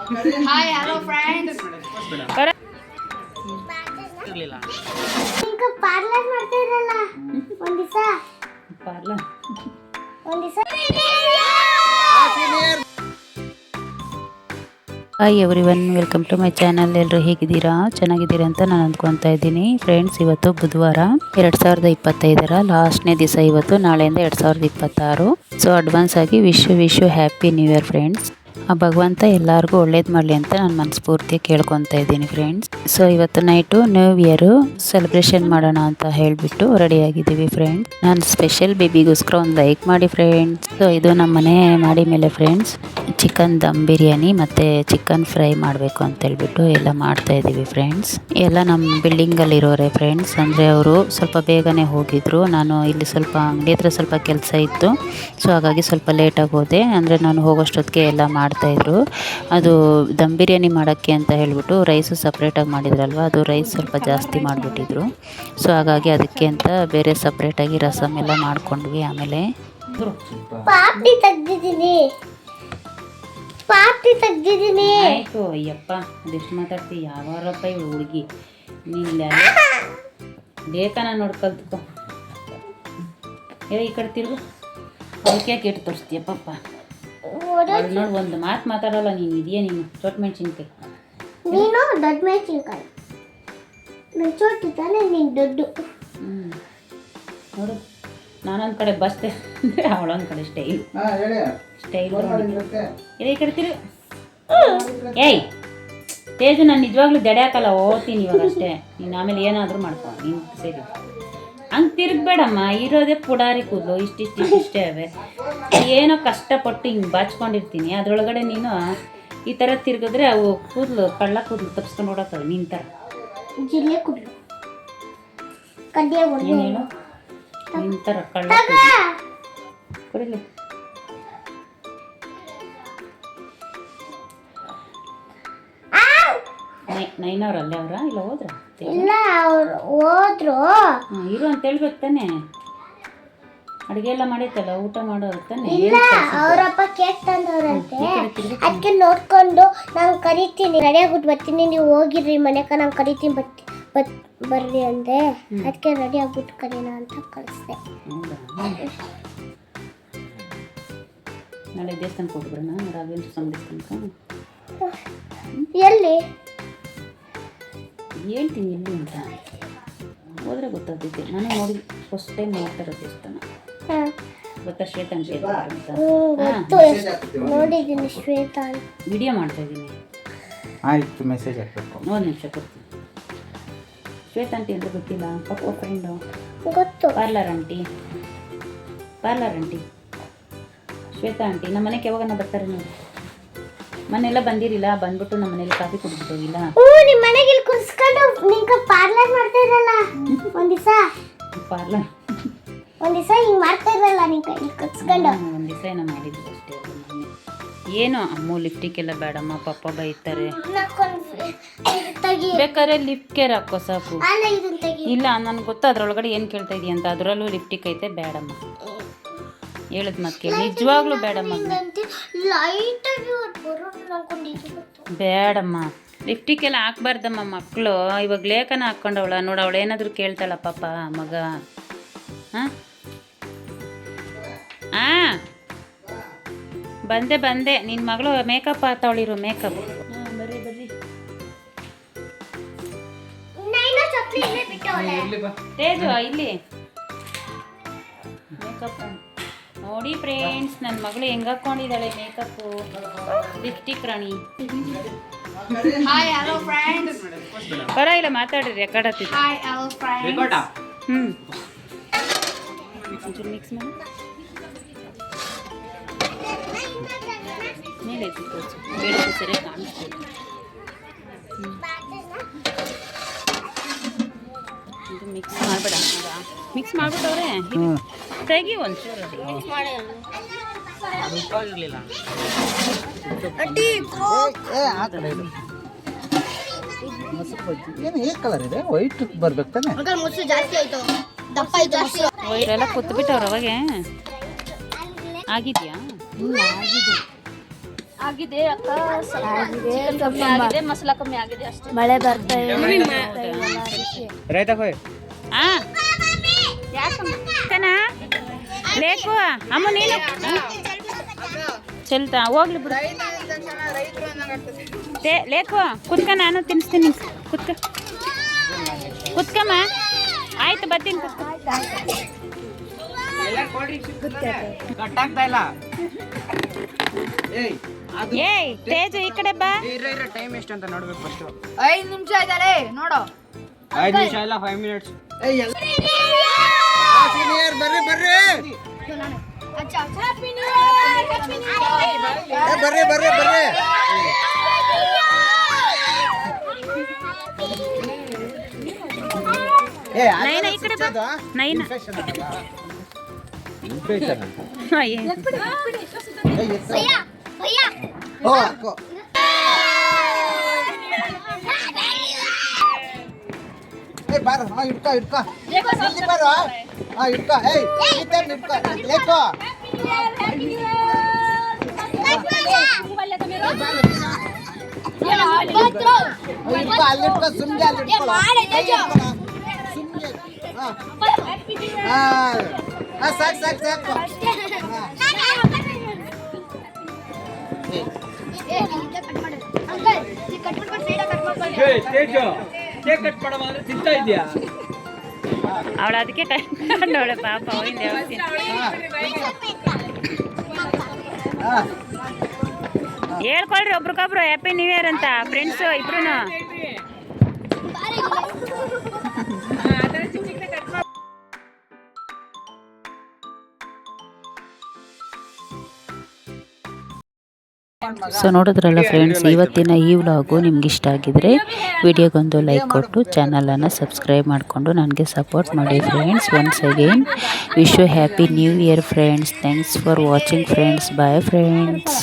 Hi hello friends. ಇರಲಿಲ್ಲ ಈಗ parlour ಮಾಡ್ತಿರಲ್ಲ ಒಂದು ದಿವಸ parlour hi everyone, welcome to my channel. ಎಲ್ಲರೂ ಹೇಗಿದ್ದೀರಾ? ಚೆನ್ನಾಗಿದ್ದೀರಾ ಅಂತ ನಾನು ಅಂದ್ಕೊತಾ ಇದ್ದೀನಿ. ಫ್ರೆಂಡ್ಸ್, ಇವತ್ತು ಬುಧವಾರ 2025 ಲಾಸ್ಟ್ನೇ ದಿವಸ. ಇವತ್ತು ನಾಳೆಯಿಂದ 2026. ಸೊ ಅಡ್ವಾನ್ಸ್ ಆಗಿ wish happy new year friends. ಆ ಭಗವಂತ ಎಲ್ಲರಿಗೂ ಒಳ್ಳೇದು ಮಾಡಲಿ ಅಂತ ನಾನು ಮನಸ್ಫೂರ್ತಿ ಕೇಳ್ಕೊತಾ ಇದ್ದೀನಿ ಫ್ರೆಂಡ್ಸ್. ಸೊ ಇವತ್ತು ನೈಟು ನ್ಯೂ ಇಯರು ಸೆಲೆಬ್ರೇಷನ್ ಮಾಡೋಣ ಅಂತ ಹೇಳಿಬಿಟ್ಟು ರೆಡಿ ಆಗಿದ್ದೀವಿ ಫ್ರೆಂಡ್ಸ್. ನಾನು ಸ್ಪೆಷಲ್ ಬೇಬಿಗೋಸ್ಕರ ಒಂದು ಲೈಕ್ ಮಾಡಿ ಫ್ರೆಂಡ್ಸ್. ಸೊ ಇದು ನಮ್ಮ ಮನೆ ಮಾಡಿ ಮೇಲೆ ಫ್ರೆಂಡ್ಸ್ ಚಿಕನ್ ದಮ್ ಬಿರಿಯಾನಿ ಮತ್ತು ಚಿಕನ್ ಫ್ರೈ ಮಾಡಬೇಕು ಅಂತ ಹೇಳ್ಬಿಟ್ಟು ಎಲ್ಲ ಮಾಡ್ತಾ ಇದ್ದೀವಿ ಫ್ರೆಂಡ್ಸ್. ಎಲ್ಲ ನಮ್ಮ ಬಿಲ್ಡಿಂಗಲ್ಲಿ ಇರೋರೆ ಫ್ರೆಂಡ್ಸ್. ಅಂದರೆ ಅವರು ಸ್ವಲ್ಪ ಬೇಗನೆ ಹೋಗಿದ್ರು. ನಾನು ಇಲ್ಲಿ ಸ್ವಲ್ಪ ಅಂಗಡಿ ಹತ್ರ ಸ್ವಲ್ಪ ಕೆಲಸ ಇತ್ತು. ಸೊ ಹಾಗಾಗಿ ಸ್ವಲ್ಪ ಲೇಟಾಗಿ ಹೋದೆ. ಅಂದರೆ ನಾನು ಹೋಗೋಷ್ಟೊತ್ತಿಗೆ ಎಲ್ಲ ಮಾಡ್ತಾಯಿದ್ರು. ಅದು ದಮ್ ಬಿರಿಯಾನಿ ಮಾಡೋಕ್ಕೆ ಅಂತ ಹೇಳ್ಬಿಟ್ಟು ರೈಸು ಸಪ್ರೇಟಾಗಿ ಮಾಡಿದ್ರಲ್ವ, ಅದು ರೈಸ್ ಸ್ವಲ್ಪ ಜಾಸ್ತಿ ಮಾಡಿಬಿಟ್ಟಿದ್ರು. ಸೊ ಹಾಗಾಗಿ ಅದಕ್ಕೆ ಅಂತ ಬೇರೆ ಸಪ್ರೇಟಾಗಿ ರಸಮ್ ಎಲ್ಲ ಮಾಡ್ಕೊಂಡ್ವಿ. ಆಮೇಲೆ ಪಾಪಿ ತೆಗ್ದಿದ್ದೀನಿ. ಆಯಿತು ಅಯ್ಯಪ್ಪ, ಅದೆಷ್ಟು ಮಾತಾಡ್ತೀವಿ. ಯಾವಾರಪ್ಪ ಇವಳು ಹುಡುಗಿ, ನೀನು ಬೇಕಾ ನಾನು ನೋಡಿ ಕಲ್ತ್ಕೊ. ಈ ಕಡೆ ತಿರುಗು. ಅದಕ್ಕೆ ಯಾಕೆ ಇಟ್ಟು ತೋರಿಸ್ತೀಯ ಪಾಪ? ನೋಡಿ ಒಂದು ಮಾತು ಮಾತಾಡಲ್ಲ ನೀನು. ಇದೆಯಾ ನೀನು ಚೋಟ್ ಮೆಣಸಿನ್ಕಾಯಿ? ನೀನು ದೊಡ್ಡ ಮೆಣಸಿನ್ಕಾಯಿ. ನಾನು ಚೋಟಿ ತಾನೆ, ನೀನು ದೊಡ್ಡ. ನೋಡು, ನಾನೊಂದು ಕಡೆ ಬಸ್ತೆ ಅಂದರೆ ಅವಳೊಂದು ಕಡೆ ಸ್ಟೈಲ್ ಈ ಕಡೆ ತಿರುಗು. ಏಯ್ ತೇಜು, ನಾನು ನಿಜವಾಗ್ಲೂ ಜಡೆ ಹಾಕಲ್ಲ, ಓದ್ತೀನಿ ಇವಾಗ ಅಷ್ಟೇ. ನೀನು ಆಮೇಲೆ ಏನಾದರೂ ಮಾಡ್ಕೊ. ನೀನು ಸರಿ ಹಂಗೆ ತಿರುಗಬೇಡಮ್ಮ. ಇರೋದೇ ಪುಡಾರಿ ಕೂದಲು, ಇಷ್ಟೇ ಅವೆ. ಏನೋ ಕಷ್ಟಪಟ್ಟು ಹಿಂಗೆ ಬಾಚ್ಕೊಂಡಿರ್ತೀನಿ, ಅದರೊಳಗಡೆ ನೀನು ಈ ಥರ ತಿರುಗಿದ್ರೆ ಅವು ಕೂದಲು ಕಳ್ಳ ಕೂದಲು ತಪ್ಸ್ಕೊಂಡು ಓಡಾಕವೆ ನಿನ್ನ ಥರ. ಜಿಲ್ಲೆ ಕೂದಲು ಕಡ್ಡಿಯ ಏನು ಹೇಳು? ನಿನ್ನ ಥರ ಕಳ್ಳ ಕುಡಿಲಿ. ನೈನವ್ರಲ್ಲೇ ಅವರ ಇಲ್ಲ ಹೋದ್ರ? ಇಲ್ಲ, ಅವ್ರು ಹೋದ್ರು. ಇರು ಅಂತ ಹೇಳ್ಬೇಕು ತಾನೆ. ಅಡುಗೆ ಎಲ್ಲ ಮಾಡೈತಲ್ಲ, ಊಟ ಮಾಡೋರು ತಾನೆ. ಇಲ್ಲ, ಅವರಪ್ಪ ಕೇಕ್ ತಂದವ್ರಂತೆ. ಅದಕ್ಕೆ ನೋಡ್ಕೊಂಡು ನಾನು ಕರಿತೀನಿ, ರೆಡಿಯಾಗ್ಬಿಟ್ಟು ಬರ್ತೀನಿ, ನೀವು ಹೋಗಿರ್ರಿ ಮನೆಗೆ, ನಾನು ಕರಿತೀನಿ ಬರ್ರಿ ಅಂದೆ. ಅದಕ್ಕೆ ರೆಡಿ ಆಗ್ಬಿಟ್ಟು ಕರೀನ ಅಂತ ಕಳಿಸ್ದೆ. ನಾಳೆ ದೇವಸ್ಥಾನಕ್ಕೆ ಹೋಗ್ಬಿಡೋಣ, ರಾಘವೇಂದ್ರ ಸ್ವಾಮಿ ದೇವಸ್ಥಾನಕ್ಕೆ. ಎಲ್ಲಿ ಹೇಳ್ತೀನಿ ಎಲ್ಲಿ ಅಂತ, ಹೋದ್ರೆ ಗೊತ್ತಾಗ್ತೈತೆ. ನಾನು ನೋಡಿ ಫಸ್ಟ್ ಟೈಮ್ ನೋಡ್ತಾ ಇರೋ ದೇವಸ್ಥಾನ. ಗೊತ್ತಾ ಶ್ವೇತಾ ಅಂತ? ನೋಡಿದ್ದೀನಿ ಶ್ವೇತಾ. ವಿಡಿಯೋ ಮಾಡ್ತಾ ಇದ್ದೀನಿ. ಆಯ್ತು, ಮೆಸೇಜ್ ಹಾಕಬೇಕು. ಒಂದು ನಿಮಿಷ ಕೊಡ್ತೀನಿ. ಶ್ವೇತಾ ಆಂಟಿ ಅಂದರೆ ಗೊತ್ತಿಲ್ಲ? ಪಪ್ಪ ಫ್ರೆಂಡು. ಗೊತ್ತು. ಪಾರ್ಲರ್ ಆಂಟಿ ಶ್ವೇತಾ ಆಂಟಿ ನಮ್ಮ ಮನೆಗೆ ಯಾವಾಗ ಬರ್ತಾರೆ ನೋಡಿ. ಮನೆಯೆಲ್ಲ ಬಂದಿರಿಲ್ಲ, ಬಂದ್ಬಿಟ್ಟು ನಮ್ಮ ಮನೇಲಿ ಕಾಫಿ ಕುಡಿದ್ಬಿಟ್ಟು ಹೋಗಿಲ್ಲ. ನಿಮ್ಮ ಮನೆಗೆ ಇಲ್ಲಿ ಕುರ್ಸ್ಕೊಂಡು ನಿಂಗೆ ಪಾರ್ಲರ್ ಮಾಡ್ತಾ ಇರಲ್ಲ ಒಂದು ದಿವಸ. ಪಾರ್ಲರ್ ಒಂದು ದಿವಸ ಹಿಂಗೆ ಮಾಡ್ತಾ ಇರಲ್ಲ ನಿಂಗೆ ಇಲ್ಲಿ ಕುರ್ಸ್ಕೊಂಡು. ಒಂದು ದಿವಸ ಏನೋ ಮಾಡಿದ್ರು ಅಷ್ಟೇ. ಏನೋ ಅಮ್ಮ ಲಿಫ್ಟಿಕ್ ಎಲ್ಲ ಬೇಡಮ್ಮ, ಪಪ್ಪ ಬೈತಾರೆ. ಬೇಕಾದ್ರೆ ಲಿಫ್ಟ್ ಕೇರ್ ಹಾಕೋ ಸಾಕು. ಇಲ್ಲ, ನನಗೆ ಗೊತ್ತು ಅದ್ರೊಳಗಡೆ ಏನು ಕೇಳ್ತಾ ಇದೀಯ ಅಂತ. ಅದರಲ್ಲೂ ಲಿಫ್ಟಿಕ್ ಐತೆ, ಬೇಡಮ್ಮ. ಹೇಳಿದ್ ಮತ್ತೆ ಕೇಳಿ, ನಿಜವಾಗ್ಲೂ ಬೇಡಮ್ಮ. ಬೇಡಮ್ಮ, ಲಿಫ್ಟಿಕ್ ಎಲ್ಲ ಹಾಕ್ಬಾರ್ದಮ್ಮ ಮಕ್ಕಳು. ಇವಾಗ ಲೇಖನ ಹಾಕ್ಕೊಂಡವಳ ನೋಡು, ಅವಳು ಏನಾದರೂ ಕೇಳ್ತಾಳ ಪಾಪ ಮಗ. ಹಾಂ ಬಂದೆ ನಿನ್ನ ಮಗಳು ಮೇಕಪ್ ಹಾಕ್ತಾವಳಿರು. ಮೇಕಪ್ ಬರ್ರಿ ತೇಜು ಇಲ್ಲಿ ಮೇಕಪ್ ನೋಡಿ ಫ್ರೆಂಡ್ಸ್. ನನ್ನ ಮಗಳು ಹೆಂಗೆ ಹಾಕ್ಕೊಂಡಿದ್ದಾಳೆ ಮೇಕಪ್ಪು. ಲಿಪ್ಸ್ಟಿಕ್ ರಾಣಿ. Hi hello friends. ಪರವಾಗಿಲ್ಲ, ಮಾತಾಡ್ರಿ, ರೆಕಾರ್ಡ್ ಆಗ್ತಿತ್ತು. Hi hello friends. ಮಿಕ್ಸ್ ಮಾಡಿ ಮೇಲೆ ಬೇಡ ಸರಿ ಕಾಣಿಸ್ತೀವಿ. ಇದು ಮಿಕ್ಸ್ ಮಾಡಬೇಡ, ಮಿಕ್ಸ್ ಮಾಡಿಬಿಟ್ಟವ್ರೆ. ತೆಗಿ ಒಂಚೂರು. ಇರಲಿಲ್ಲ ಏನು ಏ ಕಲರ್ ಇದೆ? ವೈಟ್ ಬರ್ಬೇಕು ತಾನೆ. ವೈರೆಲ್ಲ ಕೂತ್ಬಿಟ್ಟವ್ರು ಅವಾಗೆ. ಆಗಿದೆಯಾ? ಆಗಿದೆ ಅಕ್ಕ ಚಿಕನ್ ಕಮ್ಮಿ ಆಗಿದೆ ಮಸಾಲ ಕಮ್ಮಿ ಆಗಿದೆ ಅಷ್ಟೇ ಮಳೆ ಬರ್ತಾ ಇದೆ ರೈತ ಹೋಯ್ ಲೇಕು ಅಮ್ಮ ನೀನು ಚೆಲ್ತಾ ಹೋಗ್ಲಿ ಬಿಡು ಲೇಕು ಕುತ್ಕ ನಾನು ತಿನ್ನಿಸ್ತೀನಿ ಕುತ್ಕಮ್ಮ ಆಯ್ತು ಬರ್ತೀನಿ ಕಟ್ಟಾಗ್ತಾ ಇಲ್ಲ ಏಯ್ ತೇಜು ಈ ಕಡೆ ಬಾ ಟೈಮ್ ಎಷ್ಟು ಅಂತ ನೋಡ್ಬೇಕು ಫಸ್ಟ್ 5 ನಿಮಿಷ ಇದ್ದಾರೆ ನೋಡು 5 ನಿಮಿಷ ಇಲ್ಲ 5 ಮಿನಿಟ್ಸ್ ಸೀನಿಯರ್ ಬರ್ರಿ ಬರ್ರಿ ಹ್ಯಾಪಿ ನ್ಯೂ ಇಯರ್ ಬರ್ರಿ ಬರ್ರಿ ಬರ್ರಿ ನೈನ ಈ ಕಡೆ ಬಾ ನೈನ ಬಾರ ಇಟ್ಕೋ ಇಟ್ಕೋ ಬಾರ ಇಟ್ಕೋ ಇಟ್ಕೋ ಲೇಕೋ ಇಟ್ಕೋ ಅಲ್ಲಿಟ್ಕೋ ಸುಮ್ಗೆ ಅಲ್ಲಿಟ್ಕೋ ಸಾಕು ಸಾಕು ಸಾಕು ತಿಂತಾ ಇದೆಯಾ ಅವಳು ಅದಕ್ಕೆ ಕಂಡವಳೆ ಪಾಪ ಹೇಳ್ಕೊಳ್ರಿ ಒಬ್ರಿಗೊಬ್ರು ಹ್ಯಾಪಿ ನ್ಯೂ ಇಯರ್ ಅಂತ ಫ್ರೆಂಡ್ಸು ಇಬ್ರು ಸೊ ನೋಡಿದ್ರಲ್ಲ ಫ್ರೆಂಡ್ಸ್, ಇವತ್ತಿನ ಈ ವ್ಲಾಗು ನಿಮ್ಗೆ ಇಷ್ಟ ಆಗಿದ್ರೆ ವಿಡಿಯೋಗೊಂದು ಲೈಕ್ ಕೊಟ್ಟು ಚಾನಲನ್ನು ಸಬ್ಸ್ಕ್ರೈಬ್ ಮಾಡಿಕೊಂಡು ನನಗೆ ಸಪೋರ್ಟ್ ಮಾಡಿ friends. Once again wish you happy new year friends. Thanks for watching friends. Bye friends.